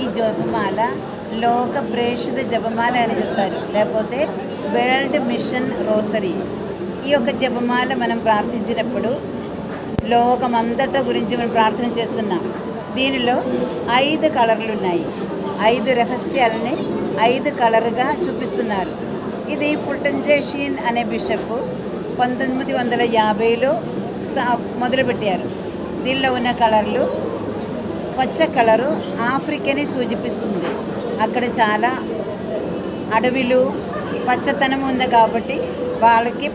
ఈ జపమాల లోక ప్రేషిత జపమాల అని చెప్తారు, లేకపోతే వరల్డ్ మిషన్ రోసరీ. ఈ యొక్క జపమాల మనం ప్రార్థించినప్పుడు లోకమంతటా గురించి మనం ప్రార్థన చేస్తున్నాం. దీనిలో 5 కలర్లు ఉన్నాయి. 5 రహస్యాలని 5 కలర్గా చూపిస్తున్నారు. ఇది పుట్టంజేషియన్ అనే బిషప్ 1950లో మొదలుపెట్టారు. దీనిలో ఉన్న కలర్లు, పచ్చ కలరు ఆఫ్రికాని సూచిపిస్తుంది. అక్కడ చాలా అడవిలు, పచ్చతనం ఉంది కాబట్టి వాళ్ళకి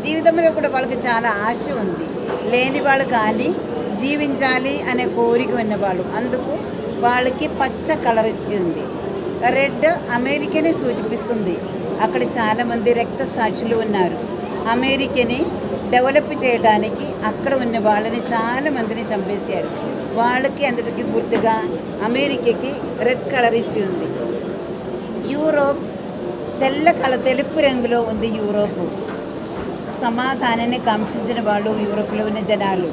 జీవితంలో కూడా వాళ్ళకి చాలా ఆశ ఉంది. లేని వాళ్ళు కానీ జీవించాలి అనే కోరిక ఉన్నవాళ్ళు, అందుకు వాళ్ళకి పచ్చ కలర్ ఇచ్చింది. రెడ్ అమెరికాని సూచిపిస్తుంది. అక్కడ చాలామంది రక్త సాక్షులు ఉన్నారు. అమెరికాని డెవలప్ చేయడానికి అక్కడ ఉన్న వాళ్ళని చాలామందిని చంపేశారు. వాళ్ళకి అందరికి గుర్తుగా అమెరికాకి రెడ్ కలర్ ఇచ్చి ఉంది. యూరోప్ తెలుపు రంగులో ఉంది. యూరోపు సమాధానాన్ని కాంక్షించిన వాళ్ళు యూరోప్లో ఉన్న జనాలు.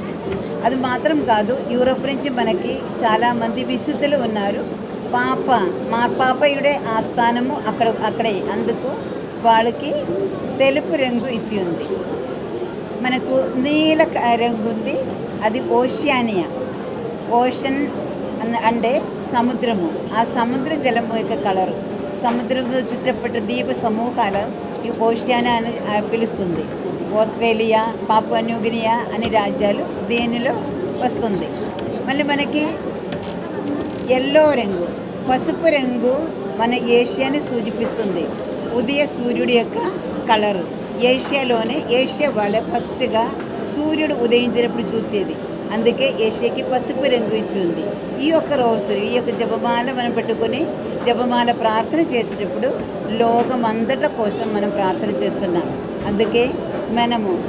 అది మాత్రం కాదు, యూరోప్ నుంచి మనకి చాలామంది విశుద్ధులు ఉన్నారు. పాపయుడే ఆస్థానము అక్కడే, అందుకు వాళ్ళకి తెలుపు రంగు ఇచ్చి ఉంది. మనకు నీల రంగు ఉంది, అది ఓషియానియా. ఓషన్ అంటే సముద్రము, ఆ సముద్ర జలము యొక్క కలరు. సముద్రంతో చుట్టపట్ట ద్వీప సమూహాలు ఈ ఓషియానియా అని పిలుస్తుంది. ఆస్ట్రేలియా, పాపువా న్యూగినియా అనే రాజ్యాలు దీనిలో వస్తుంది. మళ్ళీ మనకి ఎల్లో రంగు, పసుపు రంగు మన ఏషియాని సూచిపిస్తుంది. ఉదయ సూర్యుడి యొక్క కలరు. ఏషియా వాళ్ళ ఫస్ట్గా సూర్యుడు ఉదయించినప్పుడు చూసేది, అందుకే ఏషియాకి పసుపు రంగు ఇచ్చి ఉంది. ఈ యొక్క రోజు ఈ యొక్క జపమాల మనం పెట్టుకొని జపమాల ప్రార్థన చేసేటప్పుడు లోకమంతట కోసం మనం ప్రార్థన చేస్తున్నాం. అందుకే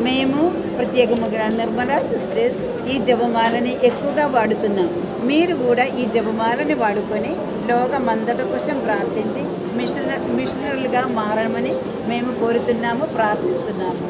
మేము ప్రత్యేకముగా నిర్మలా సిస్టర్స్ ఈ జపమాలని ఎక్కువగా వాడుతున్నాం. మీరు కూడా ఈ జపమాలని వాడుకొని లోకమంతట కోసం ప్రార్థించి మిషనరీలుగా మారమని మేము కోరుతున్నాము, ప్రార్థిస్తున్నాము.